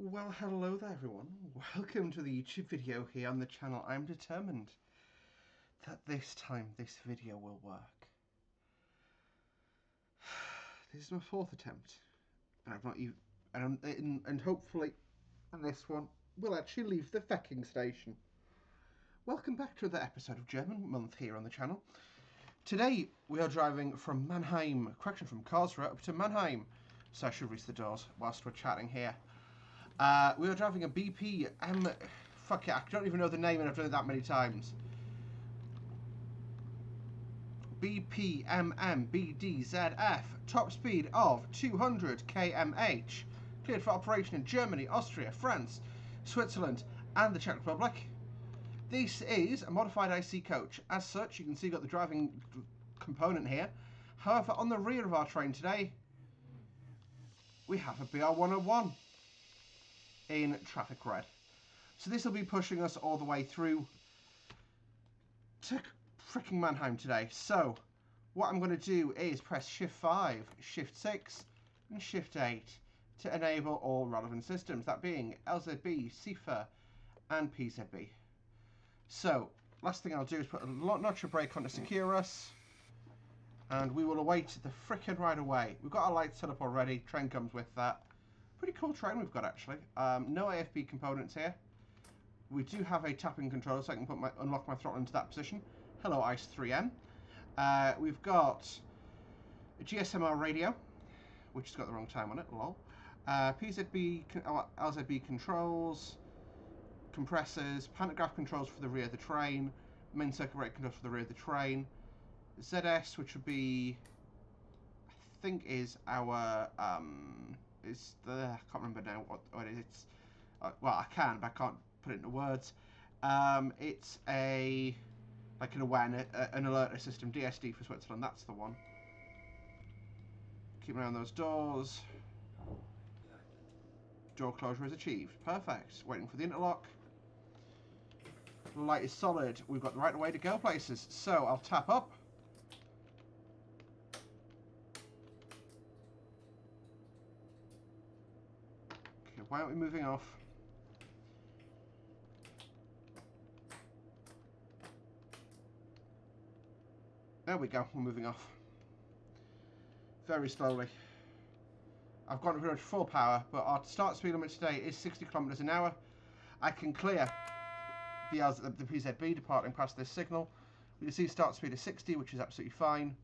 Well, hello there everyone. Welcome to the YouTube video here on the channel. I'm determined that this time this video will work. This is my fourth attempt, and I've not even, and hopefully this one will actually leave the fecking station. Welcome back to another episode of German Month here on the channel. Today we are driving from Manheim, from Karlsruhe up to Manheim. So I should reach the doors whilst we're chatting here. We are driving a BP fuck it, I don't even know the name and I've done it that many times. BPMMBDZF, top speed of 200 km/h, cleared for operation in Germany, Austria, France, Switzerland and the Czech Republic. This is a modified IC coach. As such, you can see you've got the driving component here. However, on the rear of our train today, we have a BR101 in traffic red. So this will be pushing us all the way through to freaking Manheim today. So what I'm going to do is press Shift 5, Shift 6 and Shift 8 to enable all relevant systems, that being LZB, CIFA and PZB. So last thing I'll do is put a notch of brake on to secure us, and we will await the frickin' right away. We've got our lights set up already, train comes with that. Pretty cool train we've got actually. No AFB components here. We do have a tapping controller, so I can unlock my throttle into that position. Hello ICE 3M. We've got a GSMR radio, which has got the wrong time on it, lol. PZB, LZB controls, compressors, pantograph controls for the rear of the train, main circuit brake controls for the rear of the train, ZS, which would be, I think is our, I can't remember now what it is. It's, well, I can, but I can't put it into words. It's an awareness, an alert system, DSD for Switzerland, that's the one. Keep an eye on those doors. Door closure is achieved. Perfect. Waiting for the interlock. The light is solid. We've got the right way to go places. So I'll tap up. Okay, why aren't we moving off? There we go, we're moving off. Very slowly. I've gone pretty much full power, but our start speed limit today is 60 kilometers an hour. I can clear the PZB departing past this signal. We can see start speed is 60, which is absolutely fine.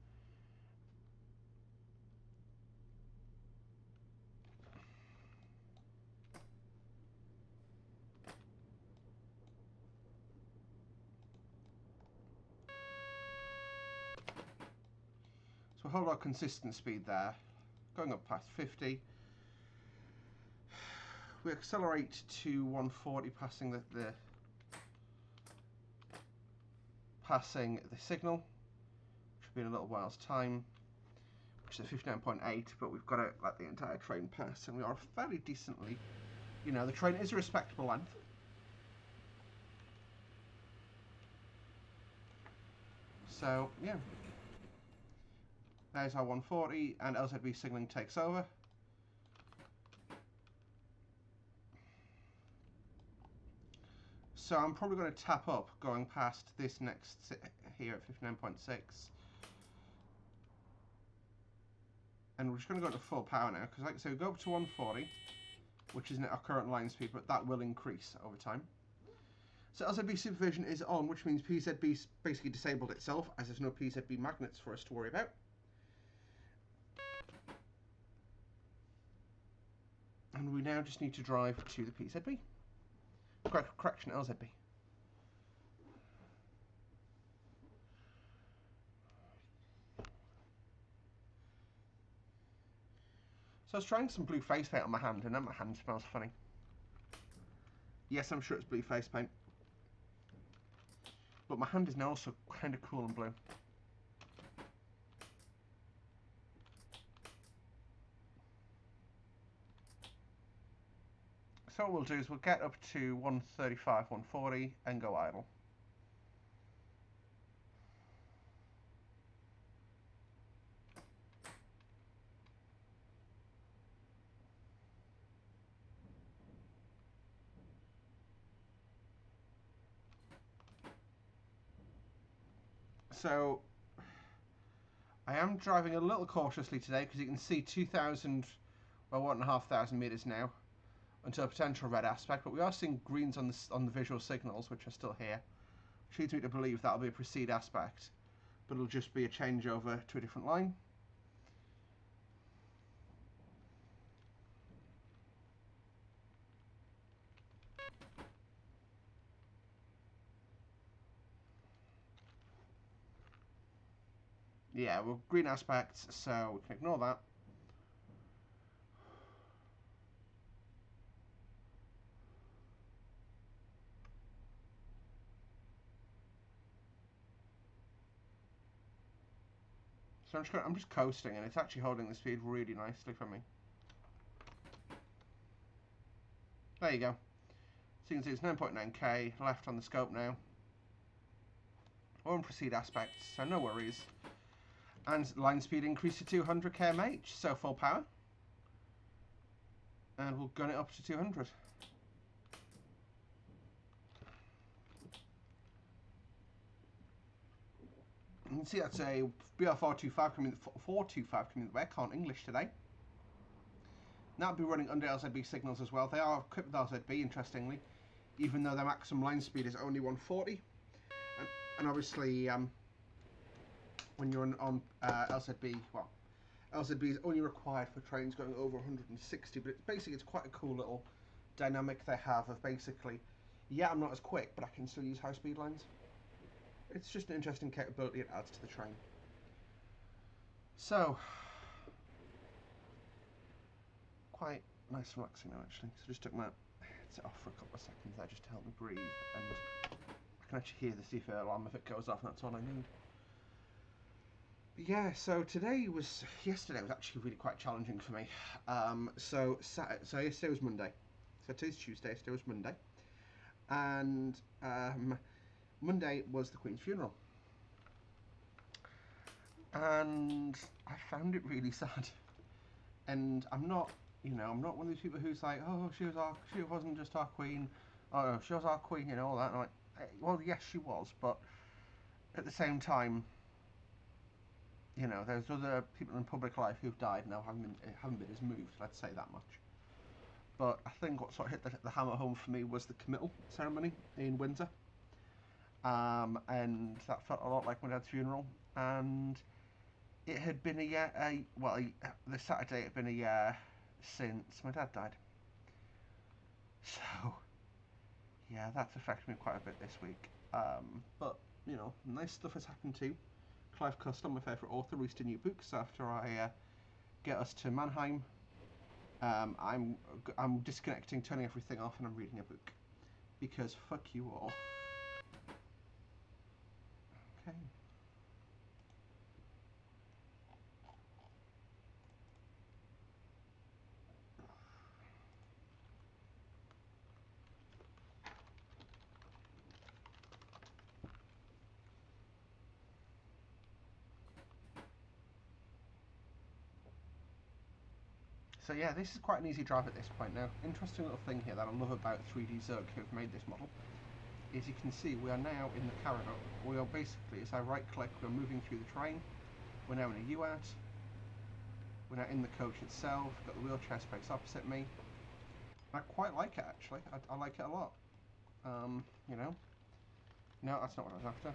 So we'll hold our consistent speed there, going up past 50. We accelerate to 140, passing the signal, which will be in a little while's time, which is 59.8, but we've got to let the entire train pass, and we are fairly decently, you know, the train is a respectable length. So, yeah. There's our 140, and LZB signalling takes over. So I'm probably going to tap up going past this next here at 59.6. And we're just going to go to full power now, because like I say, we go up to 140, which isn't our current line speed, but that will increase over time. So LZB supervision is on, which means PZB's basically disabled itself, as there's no PZB magnets for us to worry about. And we now just need to drive to the PZB. Correction, LZB. So I was trying some blue face paint on my hand, and now my hand smells funny. Yes, I'm sure it's blue face paint. But my hand is now also kind of cool and blue. So what we'll do is we'll get up to 135, 140 and go idle. So I am driving a little cautiously today because you can see 2,000, well, 1,500 meters now until a potential red aspect, but we are seeing greens on the visual signals, which are still here, which leads me to believe that'll be a proceed aspect, but it'll just be a changeover to a different line. Yeah, well, green aspects, so we can ignore that. So I'm just coasting, and it's actually holding the speed really nicely for me. There you go. So you can see it's 9.9k left on the scope now. We're on proceed aspects, so no worries. And line speed increased to 200 km/h, so full power. And we'll gun it up to 200. You can see that's a BR425 coming the way. I can't English today. That'll be running under LZB signals as well. They are equipped with LZB, interestingly, even though their maximum line speed is only 140. And obviously, when you're on LZB, well, LZB is only required for trains going over 160, but basically it's quite a cool little dynamic they have of basically, yeah, I'm not as quick, but I can still use high speed lines. It's just an interesting capability it adds to the train. So, quite nice and relaxing now actually. So just took my headset off for a couple of seconds there just to help me breathe, and I can actually hear the seafair alarm if it goes off, and that's all I need. But yeah, so yesterday was actually really quite challenging for me. So yesterday was Monday. So today's Tuesday, yesterday was Monday. And Monday was the Queen's funeral. And I found it really sad. And I'm not one of these people who's like, oh, she wasn't just our queen, oh, she was our queen, all that. And I'm like, well, yes, she was, but at the same time, there's other people in public life who've died now haven't been as moved. Let's say that much. But I think what sort of hit the hammer home for me was the committal ceremony in Windsor, and that felt a lot like my dad's funeral. And it had been a year. The Saturday had been a year since my dad died. So yeah, that's affected me quite a bit this week. But nice stuff has happened too. Clive Cussler, my favourite author, released a new book. So after I get us to Manheim, I'm disconnecting, turning everything off, and I'm reading a book because fuck you all. Okay. So yeah, this is quite an easy drive at this point now. Interesting little thing here that I love about 3D Zug, who've made this model, is you can see we are now in the corridor. We are basically, as I right click, we're moving through the train. We're now in a U-out. We're now in the coach itself. Got the wheelchair space opposite me. I quite like it actually. I like it a lot. No, that's not what I was after.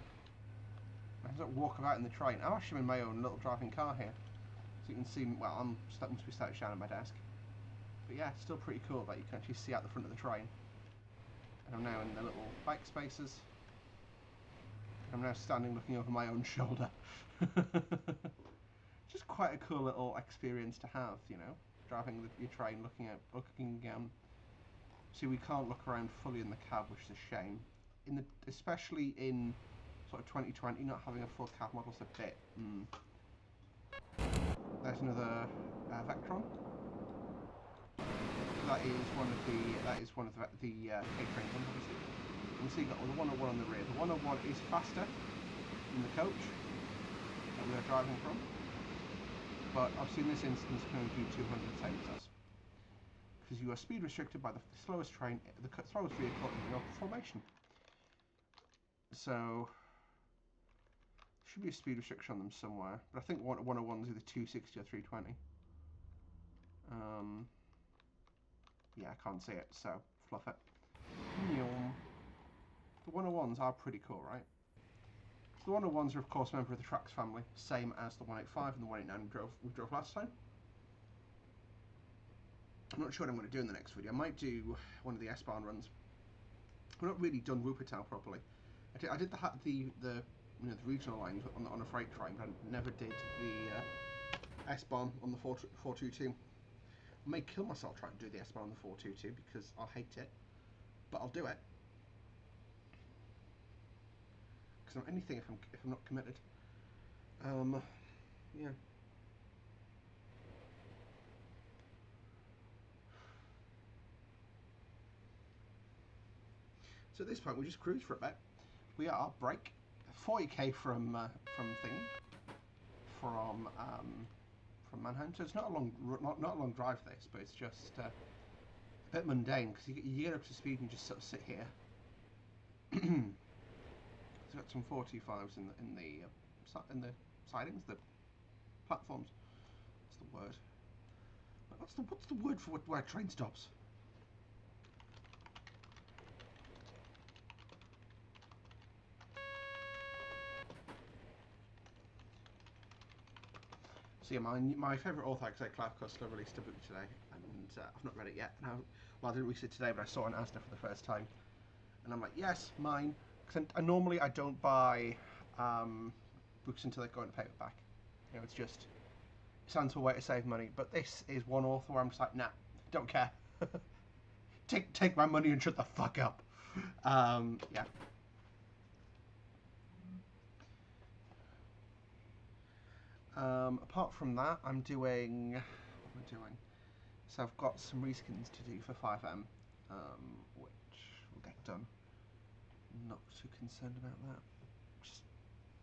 I was walk about in the train. I'm actually in my own little driving car here. So you can see, well, that must be started shining at my desk. But yeah, it's still pretty cool that you can actually see out the front of the train. And I'm now in the little bike spaces. I'm now standing looking over my own shoulder. Just quite a cool little experience to have, driving your train, looking. See, we can't look around fully in the cab, which is a shame. Especially in sort of 2020, not having a full cab model's a bit. There's another Vectron. That is one of the K-train ones, obviously. You can see you've got the 101 on the rear. The 101 is faster in the coach that we are driving from, but obviously in this instance can only do 200 same as us, because you are speed restricted by the slowest train, the slowest vehicle in your formation. So should be a speed restriction on them somewhere, but I think 101 is either 260 or 320. Yeah, I can't see it, so fluff it. The 101s are pretty cool, right? The 101s are, of course, a member of the Trax family, same as the 185 and the 189 we drove last time. I'm not sure what I'm going to do in the next video. I might do one of the S-Bahn runs. I've not really done Wuppertal properly. I did the regional lines on a freight train, but I never did the S-Bahn on the 422. I may kill myself trying to do the S-Bahn on the 422 because I'll hate it, but I'll do it. Because I'm anything if I'm not committed. Yeah. So at this point, we just cruise for a bit. We are break 40k from Manheim. So it's not a long drive this, but it's just a bit mundane because you get up to speed and just sort of sit here. It's got some 425s in the sidings, the platforms. What's the word? What's the word for where a train stops? So yeah, my favourite author, like I say, Clive Cussler, released a book today, and I've not read it yet. Now, well, I didn't read it today, but I saw it on Asda for the first time, and I'm like, yes, mine. Because normally I don't buy books until they go into paperback. You know, it's just a sensible way to save money. But this is one author where I'm just like, nah, don't care. take my money and shut the fuck up. Yeah. Apart from that, I'm doing. What am I doing? So I've got some reskins to do for 5M, which will get done. Not too concerned about that. Just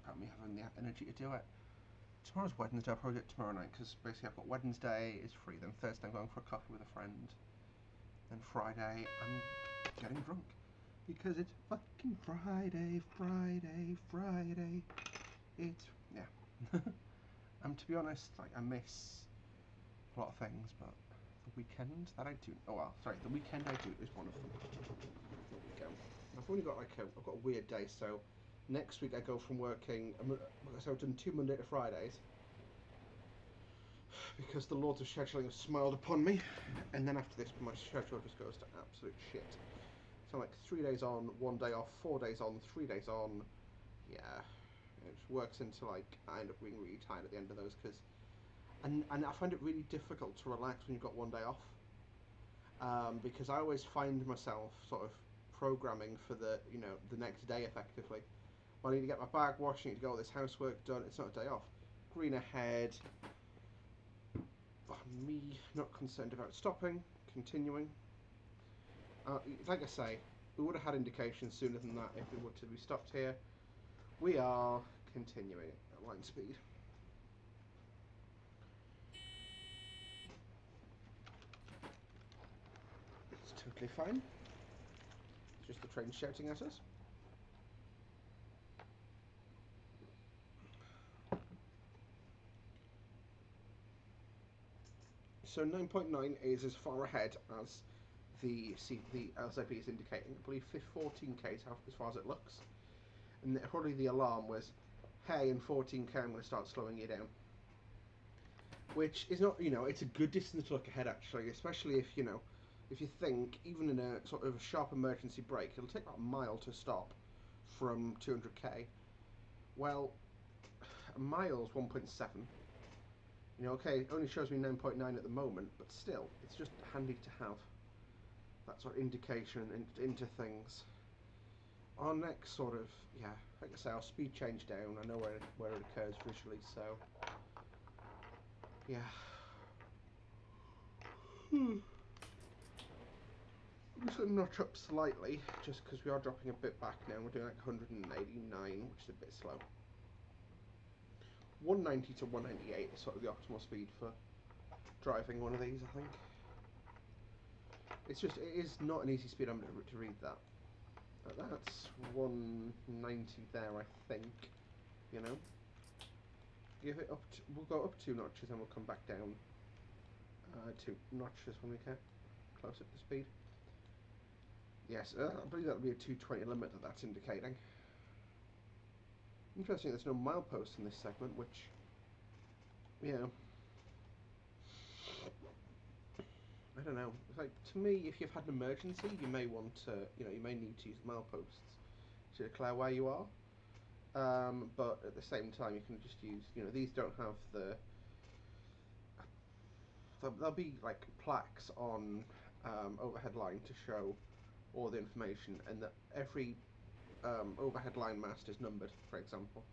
about me having the energy to do it. Tomorrow's Wednesday. I'll probably do it tomorrow night because basically I've got Wednesday is free. Then Thursday I'm going for a coffee with a friend. Then Friday I'm getting drunk because it's fucking Friday. It's yeah. To be honest, like I miss a lot of things, but the weekend that I do. Oh well, sorry. The weekend I do is one of them. There we go. I've only got I've got a weird day, so next week I go from working. So I've done 2 Monday to Fridays because the lords of scheduling have smiled upon me, and then after this my schedule just goes to absolute shit. So like 3 days on, 1 day off, 4 days on, 3 days on. Yeah, it just works into like I end up being really tired at the end of those because, and I find it really difficult to relax when you've got 1 day off. Because I always find myself sort of programming for the next day effectively. Well, I need to get my bag washed, I need to get all this housework done. It's not a day off. Green ahead. Me not concerned about stopping, continuing. Like I say, we would have had indications sooner than that if we were to be stopped here. We are continuing at line speed. It's totally fine. It's just the train shouting at us. So 9.9 is as far ahead as the LZP is indicating. I believe 14k is as far as it looks. And probably the alarm was, hey, in 14k I'm going to start slowing you down. Which is not, it's a good distance to look ahead actually, especially if you think, even in a sort of sharp emergency brake, it'll take about a mile to stop from 200k. Well, a mile's 1.7. Okay, it only shows me 9.9 at the moment, but still, it's just handy to have that sort of indication into things. Our next sort of, like I say, our speed change down, I know where it occurs visually, so, yeah. I'm just going to notch up slightly, just because we are dropping a bit back now. We're doing like 189, which is a bit slow. 190 to 198 is sort of the optimal speed for driving one of these, I think. It is not an easy speed to read that. That's 190 there, I think, give it up. We'll go up 2 notches and we'll come back down 2 notches when we get close up to speed. Yes, I believe that'll be a 220 limit that's indicating. Interesting, there's no milepost in this segment, which, yeah, I don't know. It's like, to me, if you've had an emergency, you may want to, you may need to use mileposts to declare where you are. But at the same time, you can just use, these don't have there'll be like plaques on overhead line to show all the information, and that every overhead line mast is numbered, for example.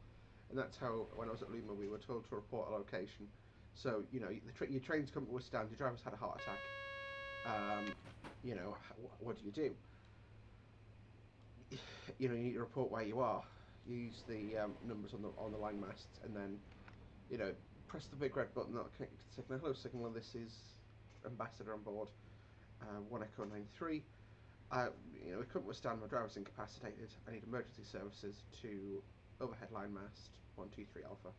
And that's how, when I was at Luma, we were told to report a location. So, your train's come to a stand, your driver's had a heart attack. What do you do? You need to report where you are. Use the numbers on the line masts, and then, press the big red button that'll connect to the signal. Hello, signal. This is Ambassador on board. 1 Echo 93. We couldn't withstand, my driver's incapacitated. I need emergency services to overhead line mast 123 Alpha. I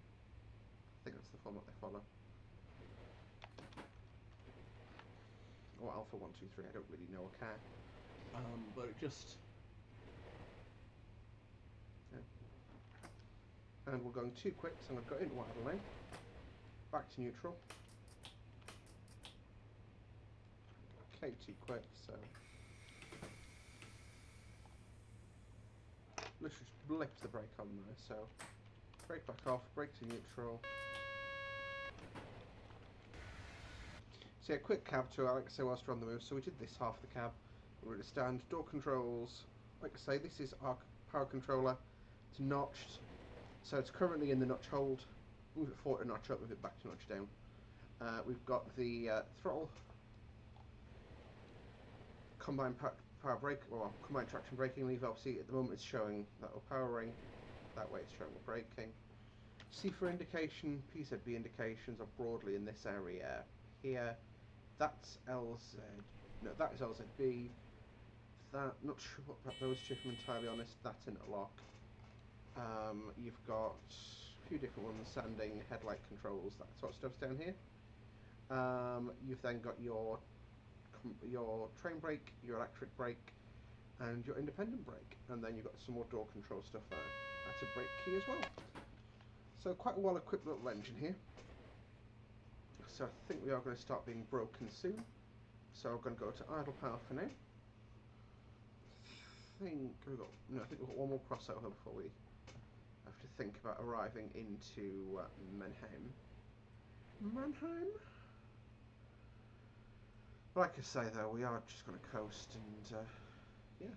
think that's the format they follow. Or Alpha 123, I don't really know or care. But it just... Yeah. And we're going too quick, so I'm going to go into wide lane. Back to neutral. Okay, too quick, so... Literally just blipped the brake on there, so... Brake back off, brake to neutral. So yeah, quick cab tour, like I say, whilst we're on the move. So we did this half of the cab. We're at a stand, door controls. Like I say, this is our power controller. It's notched, so it's currently in the notch hold. Move it forward a notch up, move it back to notch down. We've got the throttle, combined power brake, well, combined traction braking lever. Obviously, at the moment it's showing that we're powering. That way it's showing we're braking. C4 indication, PZB indications are broadly in this area here. That's LZ. No, that is LZB. That, not sure what about those two, if I'm entirely honest. That's interlock. You've got a few different ones, sanding, headlight controls, that sort of stuff's down here. You've then got your train brake, your electric brake, and your independent brake. And then you've got some more door control stuff there. That's a brake key as well. So quite a well-equipped little engine here. So I think we are going to start being broken soon. So I'm going to go to idle power for now. I think we've got one more crossover before we have to think about arriving into Manheim. Like I say though, we are just going to coast, and yeah,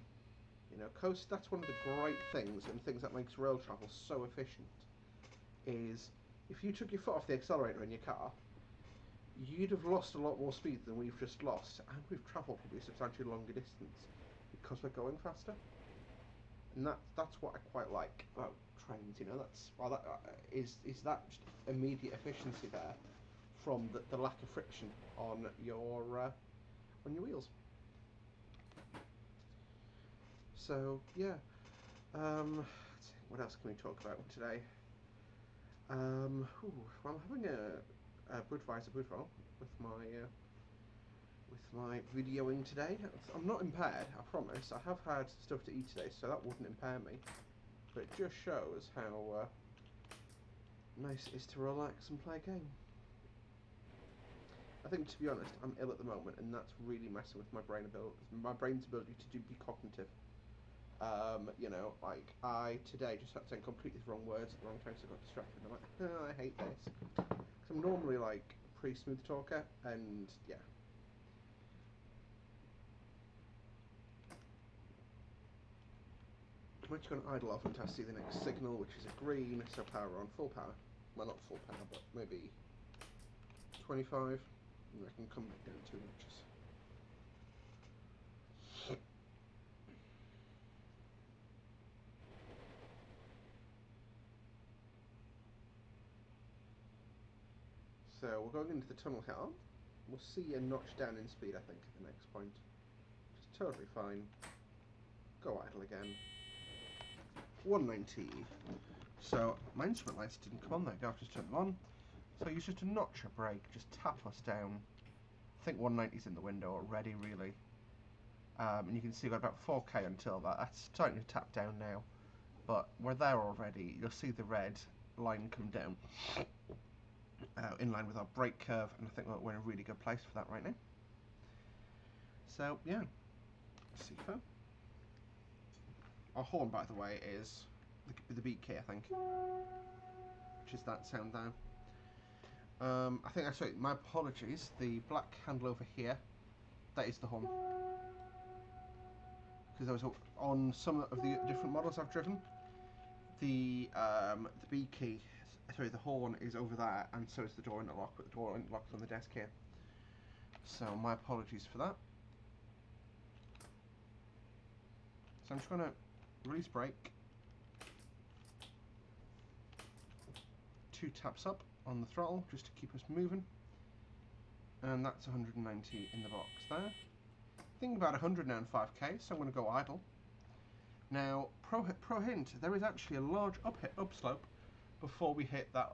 coast. That's one of the great things, and things that makes rail travel so efficient. Is if you took your foot off the accelerator in your car, you'd have lost a lot more speed than we've just lost, and we've travelled probably a substantially longer distance because we're going faster. And that's what I quite like about trains. Is that just immediate efficiency there from the lack of friction on your wheels. So yeah, let's see, what else can we talk about today? Well, I'm having a Budweiser Budwell with my videoing today. I'm not impaired, I promise. I have had stuff to eat today, so that wouldn't impair me. But it just shows how nice it is to relax and play a game. I think, to be honest, I'm ill at the moment, and that's really messing with my brain's ability to be cognitive. I today just had to say completely the wrong words at the wrong time, so I got distracted. And I'm like, oh, I hate this. Because I'm normally like a pretty smooth talker, and yeah. Once you're going to idle off until I see the next signal, which is a green, so power on, full power. Well, not full power, but maybe 25, and I can come back down 2 notches. So we're going into the tunnel here. We'll see a notch down in speed, I think, at the next point. Which is totally fine. Go idle again. 190. So my instrument lights didn't come on there. Go, just turn them on. So use just a notch a brake, just tap us down. I think 190's in the window already, really. And you can see we've got about 4k until that. That's starting to tap down now, but we're there already. You'll see the red line come down in line with our brake curve, and I think we're in a really good place for that right now. So yeah, CFO. Our horn, by the way, is the beat key, I think, which is that sound there. I think actually, my apologies, the black handle over here, that is the horn. Because there was on some of the different models I've driven, the B key, sorry, the horn is over there, and so is the door interlock, but the door interlock's on the desk here. So my apologies for that. So I'm just going to release brake, 2 taps up on the throttle just to keep us moving, and that's 190 in the box there. Thinking about 105k, so I'm going to go idle. Now, pro hint, there is actually a large upslope before we hit that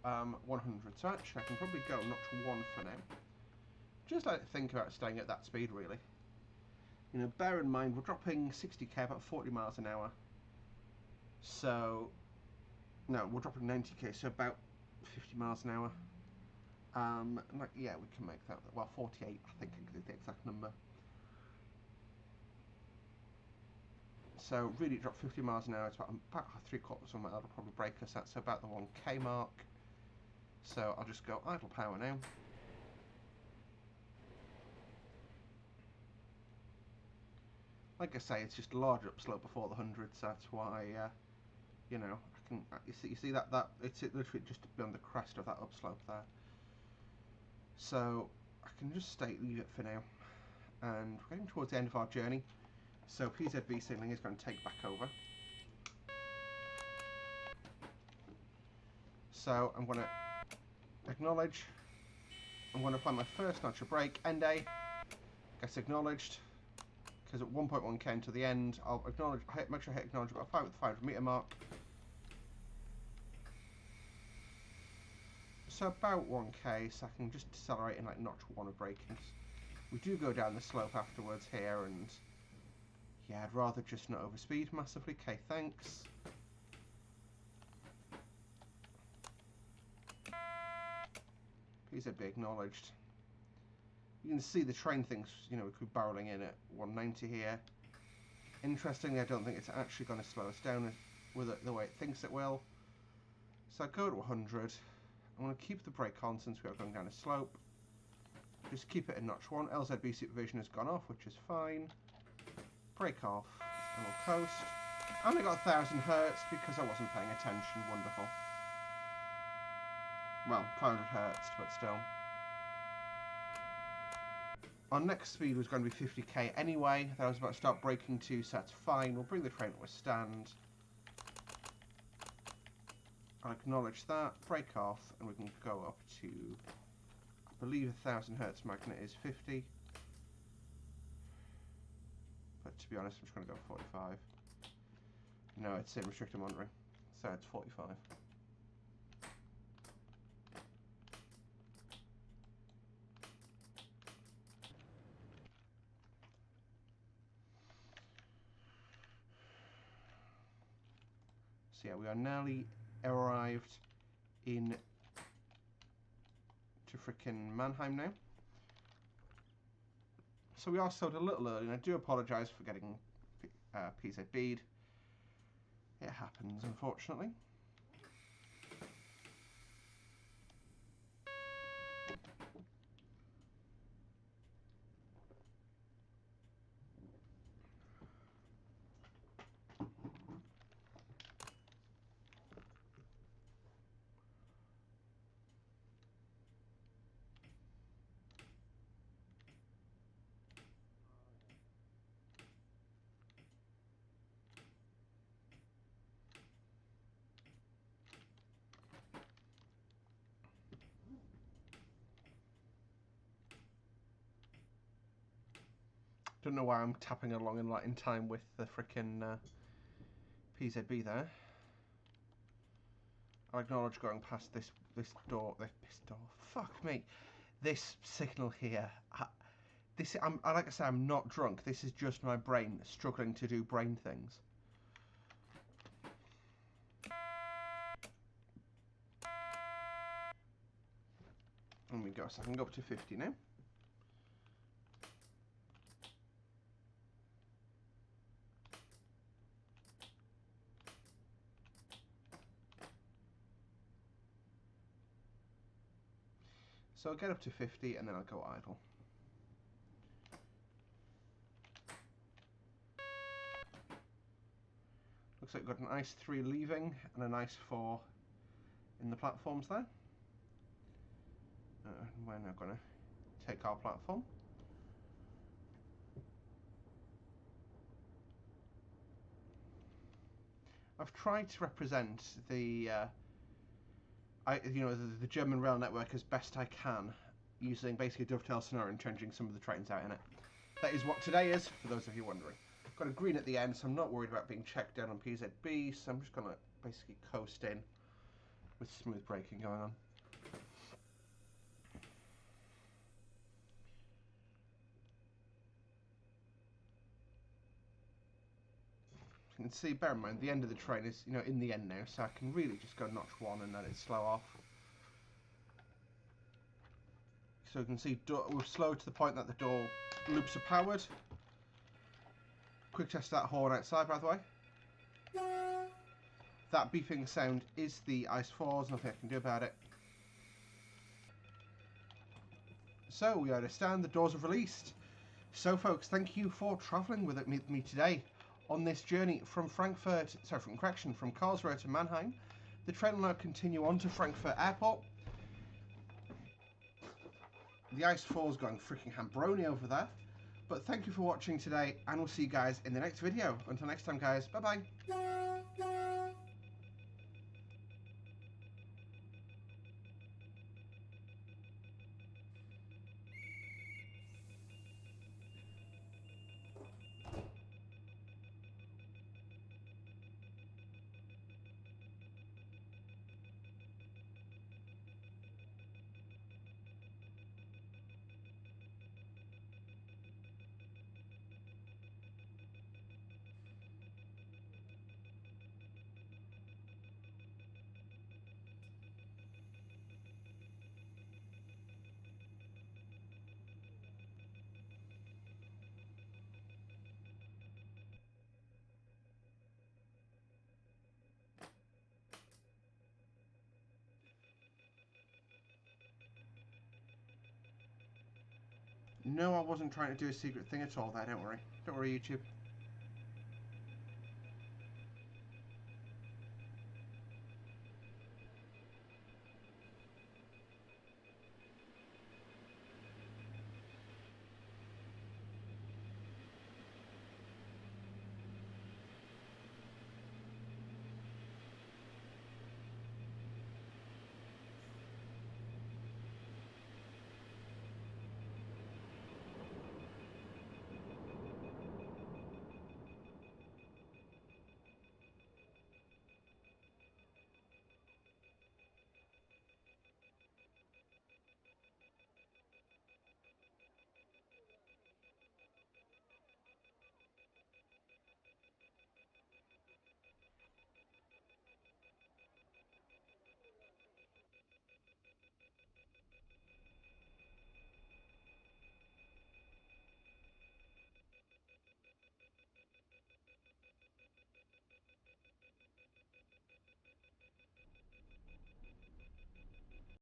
100, so actually I can probably go notch 1 for now. Just like to think about staying at that speed, really. You know, bear in mind we're dropping 60k about 40 miles an hour. So, no, we're dropping 90k, so about 50 miles an hour. Like, yeah, we can make that, well, 48 I think is the exact number. So really drop 50 miles an hour, it's about 3/4 of a mile, it'll probably break us at, so about the 1k mark. So I'll just go idle power now. Like I say, it's just a large upslope before the 100, so that's why, you know, I can, you see that it's literally just beyond the crest of that upslope there. So I can just leave it for now, and we're getting towards the end of our journey. So PZB signaling is going to take back over. So I'm going to acknowledge. I'm going to apply my first notch of brake, end A, gets acknowledged, because at 1.1k into the end, I'll acknowledge, make sure I hit acknowledge about 500 meter mark. So about 1k, so I can just decelerate in like notch 1 of braking. We do go down the slope afterwards here, and yeah, I'd rather just not overspeed massively. Okay, thanks. PZB acknowledged. You can see the train thinks, you know, we could be barreling in at 190 here. Interestingly, I don't think it's actually going to slow us down with it the way it thinks it will. So I go to 100. I'm going to keep the brake on since we are going down a slope. Just keep it in notch 1. LZB supervision has gone off, which is fine. Brake off, and we'll coast. I only got 1000 hertz because I wasn't paying attention. Wonderful. Well, 500 hertz, but still. Our next speed was going to be 50k anyway. That I was about to start braking to, so that's fine. We'll bring the train to a stand. I'll acknowledge that, brake off, and we can go up to, I believe 1000 hertz magnet is 50. But to be honest, I'm just going to go 45. No, it's in restricted monitoring, so it's 45. So yeah, we are nearly arrived in to frickin' Manheim now. So we are sold a little early, and I do apologise for getting PZB'd. It happens, unfortunately. Don't know why I'm tapping along in time with the frickin' PZB there. I'll acknowledge going past this door. This door. Fuck me. This signal here. Like I say, I'm not drunk. This is just my brain struggling to do brain things. There we go. So I can go up to 50 now. So I'll get up to 50 and then I'll go idle. Looks like we've got a nice 3 leaving and a nice 4 in the platforms there. We're now going to take our platform. I've tried to represent the the German rail network as best I can, using basically a dovetail scenario and changing some of the trains out in it. That is what today is, for those of you wondering. Got a green at the end, so I'm not worried about being checked down on PZB, so I'm just going to basically coast in with smooth braking going on. You can see, bear in mind, the end of the train is, in the end now, so I can really just go notch 1 and let it slow off. So you can see we're slow to the point that the door loops are powered. Quick test of that horn outside, by the way. That beeping sound is the Ice 4s, nothing I can do about it. So we understand the doors are released. So folks, thank you for travelling with me today on this journey from from Karlsruhe to Manheim. The train will now continue on to Frankfurt Airport. The Ice 4 is going freaking hambroni over there. But thank you for watching today, and we'll see you guys in the next video. Until next time, guys, bye-bye. No, I wasn't trying to do a secret thing at all there, don't worry. Don't worry, YouTube.